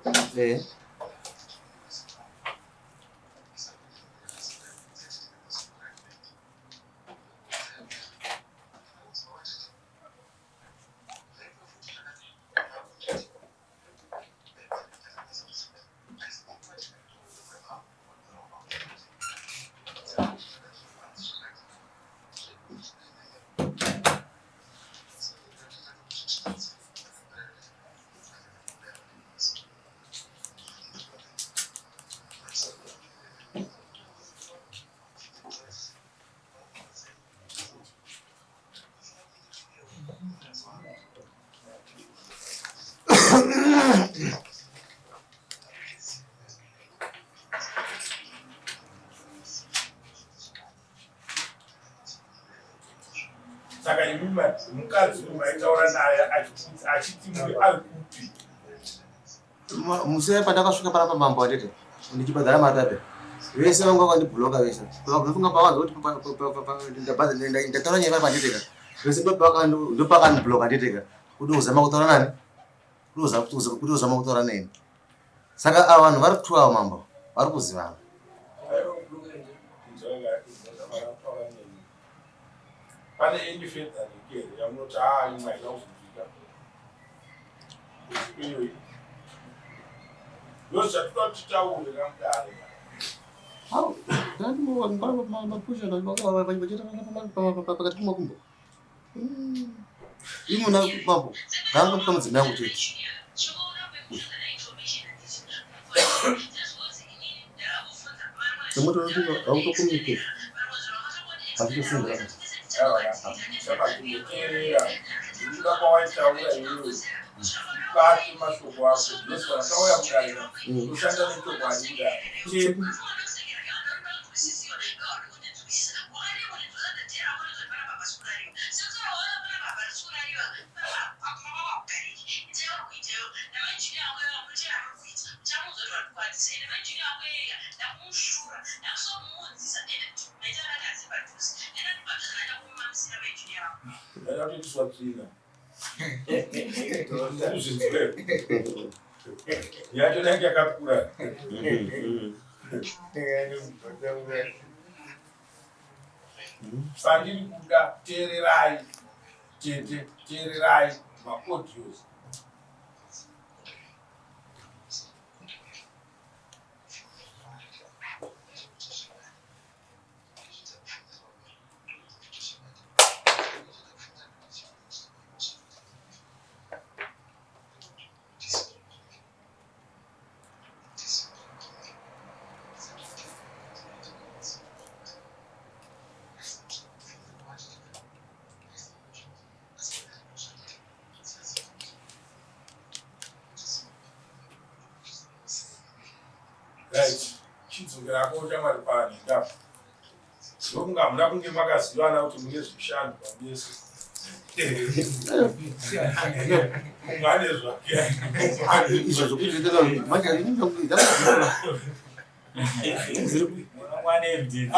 Saka imima mukadzi umaitaura naye achiti muri ari kupi. Musea pandakasvika panapa mambo atete ndichibhadhara mari ape vese vanga vakandibhuloka vese ndinofunga pavanza kuti ndataura nyaya vari panditeka vese ndopakandibhuloka nditeka kuti uzama kutaura nani kuti uzama kutaura neni saka ava vanhu vari kutuva mambo vari kuzivana. Pane any faith that you get, I'm not in my house. You're such a tower with them. How? Mapusha pakati kumakumbo imuna mambo nganga kupa mudzimai wangu chete semoto autocommunicate handitosindira Pandiri kuda tererai tererai maaudios right chidzokera kocha mari pani ndapo ndokunga muna kunge makazivana kuti mune zvishanu pamese mungane zvake izvo zvokuitira manje ndinokuita mwana evidence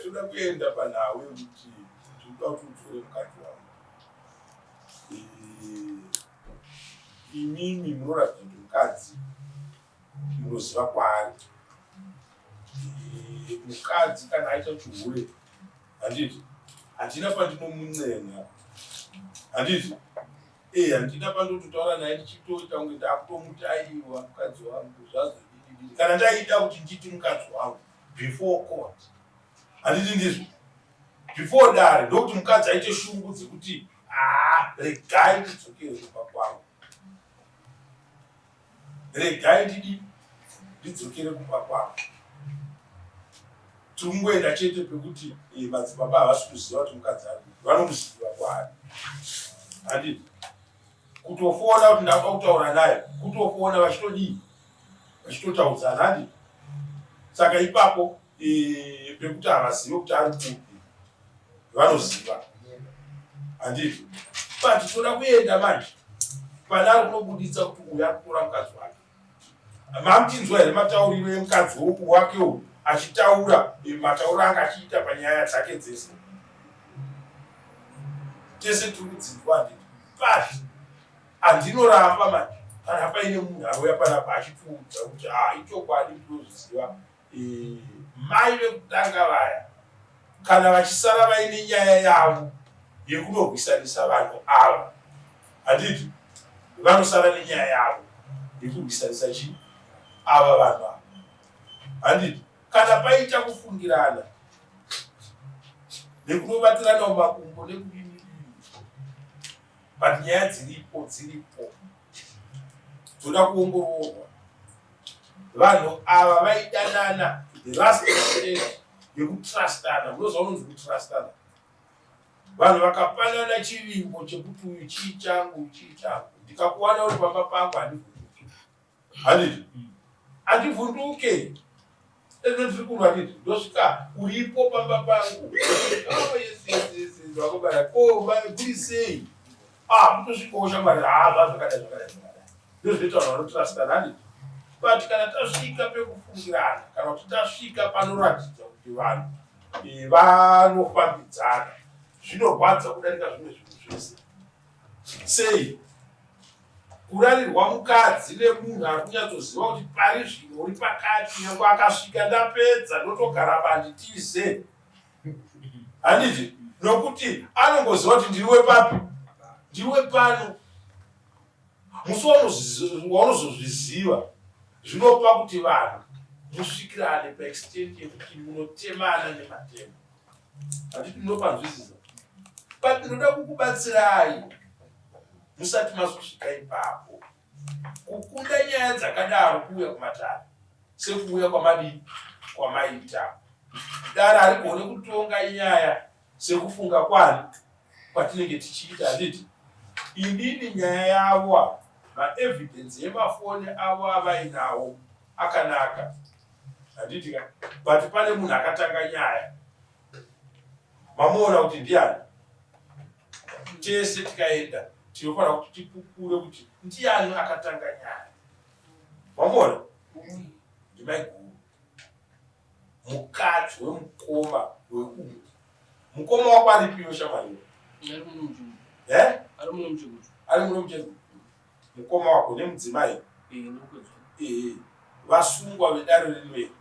toda kuenda panawe kuti toda kuti udzore mukati wangu imimi munoratidza kuti mukadzi munoziva kwaari mukadzi kana aita chihure handiti handina pandinomun'ena handiti handina pandototaura naye ndichitoita kunge ndakutomutaiwa mukadzi wangu zvazodidididi kana ndaida kuti nditi mukadzi wangu before court handiti ndizvo before dare ndokuti mukadzi aite shungu dzekuti regai ndidzokere kumba kwangu regai ndidzokere kumba kwangu timungoenda chete pekuti madzibaba havasi kuziva kuti mukadzi ari vanomuziva kwaari handiti kutofona kuti ndauda kutaura naye kutofona vachitodii vachitotaudzana handiti saka ipapo pekuti havazive kuti ari kupi vanoziva handiti but toda kuenda manje pane ari kunobuditsa kuti uyu ari kutora mukadzi wake mamuchinzwa here matauriro emukadzi wake uyu achitaura matauro anga achiita panyaya dzake dzese. Tese tiri kudzidzwa nditi but andinoramba manje kana paine munhu anouya panapa achitiudza kuti ichokwadi ndinozviziva mai vekutanga vaya kana vachisara vaine nyaya yavo yekunorwisanisa vanhu ava handiti vanosara nenyaya yavo yekurwisanisa chii ava vanhu ava handiti kana paita kufungirana nekunobatirana mumakumbo nekudini but nyaya dziripo dzoda kuongororwa. Vanhu ava vaidanana the last stage yekutrustana. Munoziva unonzi kutrustana. Vanhu vakapanana chivimbo chekuti uyu chii changu ndikakuwana uri pamba pangu handivhunduke ndiri kurwa handiti ndosvika uripo pamba pangu vakobara kuri sei kutosvikawo shamwari zvakadai ndozvinoita vanhu vanotrustana handiti. But kana tasvika pekufungirana kana kuti tasvika panoratidza kuti vanhu vanofambidzana zvinorwadza kudarika zvimwe zvinhu zvese. Sei kurarirwa mukadzi nemunhu ari kunyatsoziva kuti pari zvino uri pakati nyange akasvika ndapedza ndotogara banditize handiti nokuti anongoziva kuti ndiriwe papi ndiriwe pano. Musi waunozozviziva zvinopa kuti vanhu musvikirane paextent yekuti munotemana nematemo handiti munopanzwisisa. But ndinoda kukubatsirai musati mazosvika ipapo kukunda nyaya dzakadaro kuuya kumatare sekuuya kwamaita dare ari kuone kutonga nyaya sekufunga kwani kwatinenge tichiita handiti inini nyaya yavo maevidence yemafoni avo avainawo akanaka handiti ka but pane munhu akatanga nyaya mamuona kuti ndiani. Tese tikaenda tinofanira kuti tipupure kuti ndiani akatanga nyaya. Mamuona ndimaiguru mukadzi wemukoma weumwe mukoma wako aripiwo shamwari ari muno muchenguru mukoma wako nemudzimai vasungwa vedare rimwe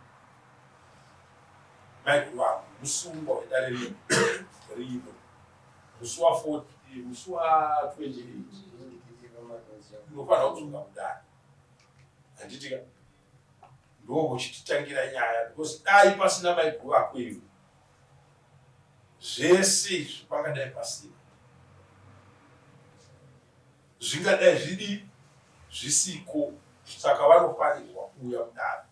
maiguru wako musungwa vedare rimwe rino musi wa40 musi wa28 unofanira kudzonga mudare handitika ndo kuchititangira nyaya because dai pasina maiguru ako ivo zvese izvi pangadai pasina zvingadai zvidi zvisiko. Saka vanofanirwa kuuya mudare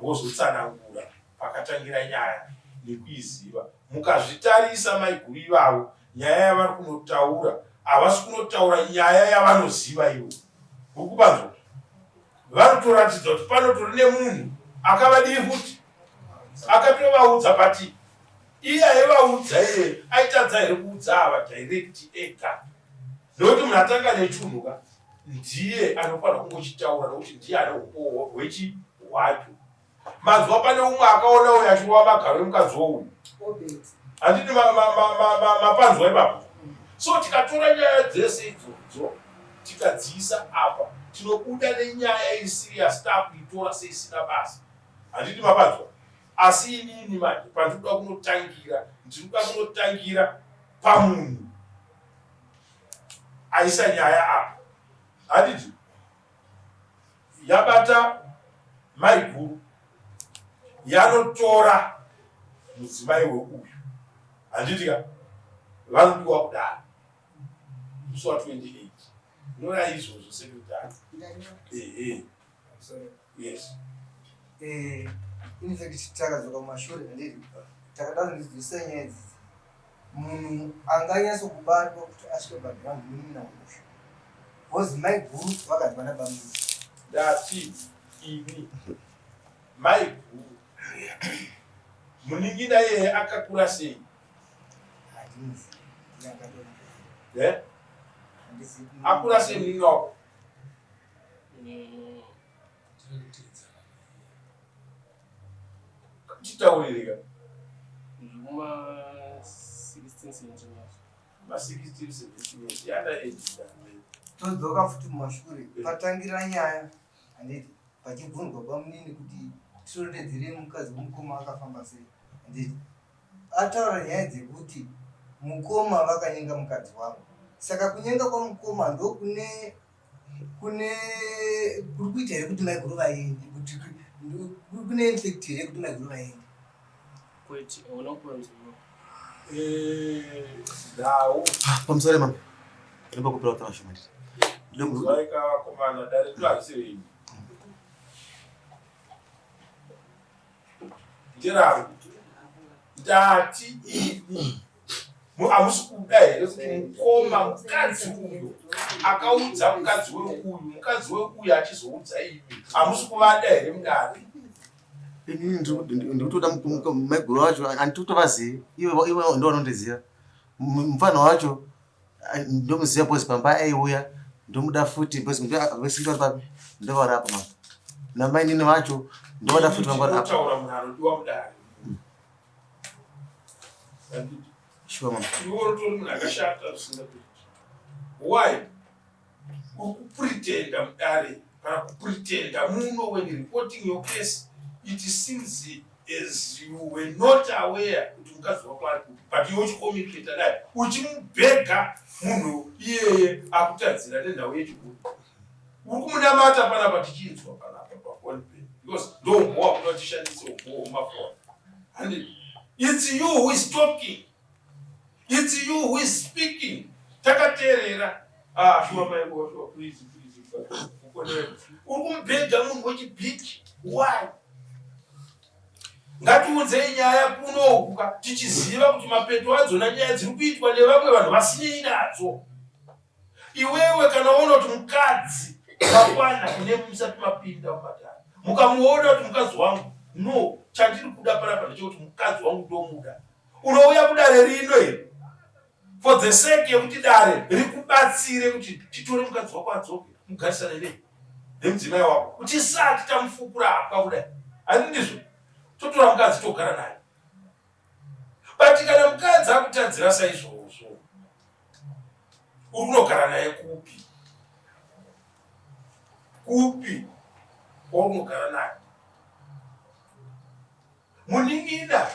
vozotsanangura pakatangira nyaya nekuiziva. Mukazvitarisa maiguru ivavo nyaya yavari kunotaura havasi kunotaura nyaya yavanoziva ivo ukupanzwa vanotoratidza kuti panotori nemunhu akavadii futi akatovaudza pati iye aivaudza iye aitadza here kuudza ava direct ega nokuti munhu atanga nechunhuka ndiye anofanira kungochitaura nokuti ndiye ane upohwa hwechi hwacho. Mazuva pane umwe akaona uyu achiwa magaro emukadzi wouyu handiti mapanzwa ipapo. So tikatora nyaya dzese idzodzo tikadziisa apa tinobuda nenyaya isirias takuitora seisina basa handiti mapanzwa. Asi inini manje pandinoda kunotangira ndinoda kunotangira pamunhu aisa nyaya apa handiti yabata maiguru yanotora mudzimai weuyu handitika vanodiwa kudaro musi wa28 nora izvozvo sekutatu yes infact takadzoka mumashure handiti takada kundidzidzisa nyaya idzi munhu anganyatso kubatwa kuti asvike background munina musha bcause maiguru vakati vana bamuzi ndati ini maiguru muningina yeye akakura sei akura sei muningina wako Titaurira. Zvuma 16 centimeters. Ma 16 centimeters. Yada 8. Todzoka futi mumashure patangira nyaya handiti pachibvunzwa pamunini kuti tirondedzere mukadzi womukoma akafamba sei, handiti ataura nyaya dzekuti mukoma vakanyenga mukadzi wavo. Saka kunyenga kwamukoma ndo kuri kuita here kuti maiguru vaendi, kuti kune infect here kuti maiguru vaendi. Kwete unokuwanza Dawo. Pamusore mama. Ndimba kupira utana shumari. Ndimuzwaika komana dare twasiri. Ndira. Dati ini. Amusikudaye mukoma mukadzi uyu akaudza mukadzi weuyu achizoudza imi amusikuvada here mungari. Inini ndikutoda maiguru wacho anditotovazivi iwe ndo vanondiziva mufana wacho ndomuziva bhozi pamba aiuya ndomuda futi bhozi vesinga papi ndovarapa mama namainini vacho ndovada futi vangwarapa. Taura munhu anodiwa mudare. Sure mama. Iwe utori munhu akashata zvisingakuiti. Why? Ukupretenda mudare kana kupretenda muno when reporting your case it seems as you were not aware kuti mukadzi wako ari kupi but iwe uchikomunicata naye uchimubhega munhu iyeye akutadzira nendau yechikuru. Uri kumunamata panapa tichinzwa panapa pafoni because ndo mbowa kuti vatishandise umbowa mumafoni. And it's you who is talking. It's you who is speaking. Takaterera. Sure my God, please. Uri kumbhega munhu wechibhiki. Why? Ngatiunzei nyaya kunokuka tichiziva kuti mapeto adzona nyaya dziri kuitwa nevamwe vanhu vasinei nadzo. Iwewe kana uona kuti mukadzi wakwana kune musati mapinda mumatare mukamuona kuti mukadzi wangu no chandiri kuda panapa ndechekuti mukadzi wangu ndomuda unouya kudare rino here for the sake yekuti dare rikubatsire kuti titore mukadzi wako adzoke mugarisane nei nemudzimai wako utisati tamufukura apa kudai handindizvo totora mukadzi togara naye. But kana mukadzi akutadzira saizvozvo uri kunogara naye kupi uri kunogara naye muningida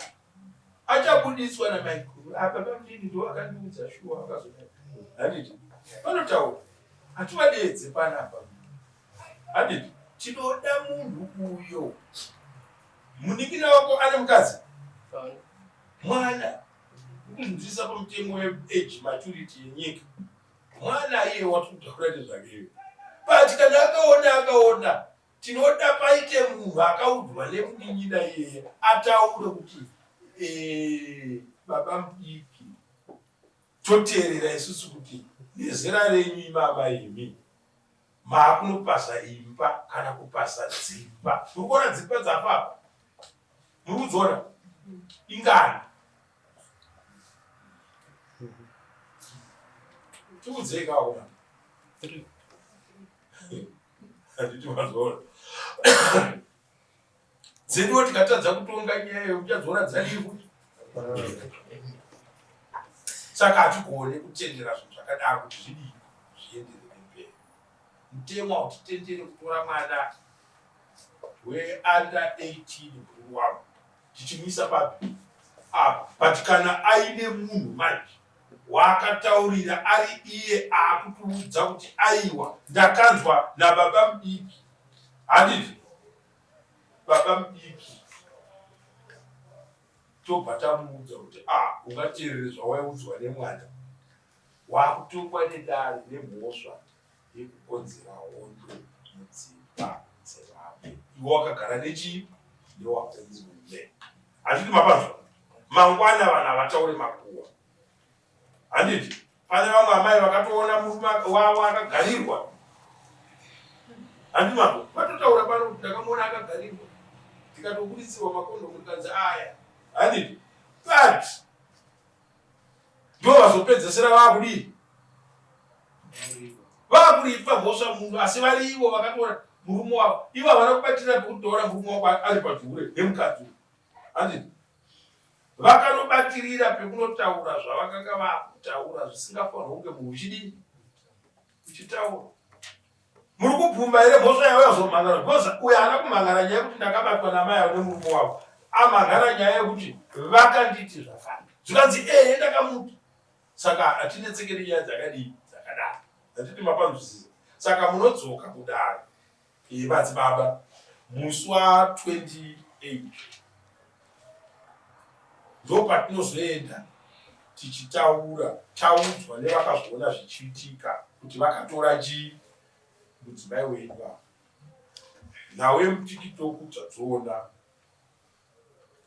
achabudiswa namaikuru apa pamudini ndo akandiudza shuwa akazodai handiti panotaura hativadedze panapa handiti tinoda munhu uyo muningira wako ane mukadzi mwana kunzwisa pamutengo weage maturity yenyika mwana iye watutaura nezvakeyo but kana akaona tinoda paite munhu akaudzwa nemuningira iyeye ataure kuti baba mudiki toteerera isusu kuti nezera renyu imama imi maakunopasa imba kana kupasa dzimba. Uri kuona dzimba dzapapa muri kudziona ingani tikudzekaona handiti mazoona dzeduwo tikatadza kutonga nyayo uchadziona dzalivu. Saka hatikuone kutendera zvinhu zvakadaro kuti zvidii zvienderere mberi. Mutemo hautitendere kutora mwana weunda 18 mukuru wavo tichimisa papi apa but kana aine munhu manje waakataurira ari iye akutuudza kuti aiwa ndakanzwa nababa mudiki handiti baba mudiki tobva tamuudza kuti ungateerere zvawaiudzwa nemwana waakutongwa nedare nemhosva yekukonzera hondo mudzimba dzevamwe iwe wakagara nechii newakomurume. Handiti mapanzwa mangwana vanhu havataure makuwa handiti pane vamwe amai vakatoona murume wavo akagarirwa handiti mapo vatotaura pano kuti ndakamuona akagarirwa tikatobudisirwa makondo mukanzi aya handiti but ndo vazopedzesera vaakudii vaakuripa mhosva munhu asi vari ivo vakatoona murume wavo ivo havana kubatira pekutoona murume wako ari padhure nemukadzi handiti vakanobatirira pekunotaura zvavakanga vakutaura zvisingafanirwa kunge munhu uchidini uchitaura. Muri kupfumba here mhosva yavo yazomhangana because uyo haana kumhangana nyaya yekuti ndakabatwa namai avo nemurume wavo, amhangana nyaya yekuti vakanditi zvafana zvikanzi ndakamuti. Saka hatinetsekeri nyaya dzakadii dzakadaro, hatiti mapanzwisisa. Saka munodzoka kudaro madzibaba musi wa28 ndo patinozoenda tichitaura taudzwa nevakazviona zvichiitika kuti vakatora chii mudzimai wedu ava. Nawe mutikitoku tadzoona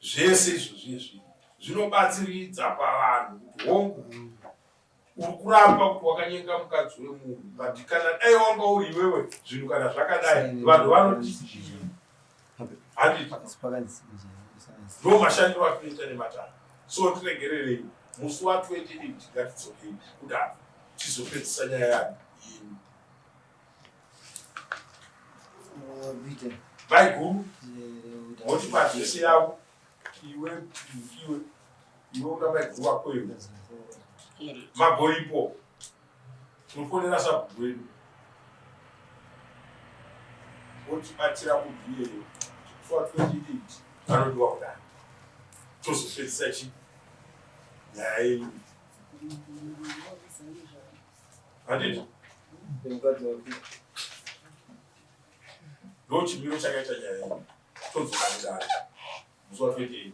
zvese izvozvi zvinobatsiridza pavanhu kuti hongu uri kuramba kuti wakanyenga mukadzi wemunhu, but kana dai wanga uri iwewe zvinhu kana zvakadai vanhu vanoti handiti ndo mashandiro atinoita nematano. So tiregererei musi wa28 ngatidzokei kudaro tizopedzisa nyaya yayo yenyu. Vai guru moti padzese yavo iwe uda vai guru wako iwe magoripo unofonera sabhuku wedu otibatira mubhiyeyo musi wa28 vanodiwa kudaro tozopedzisa chi nyaya yenyu handiti ndo chimiro chakaita nyaya yenyu todzoka kudaro musi wa28.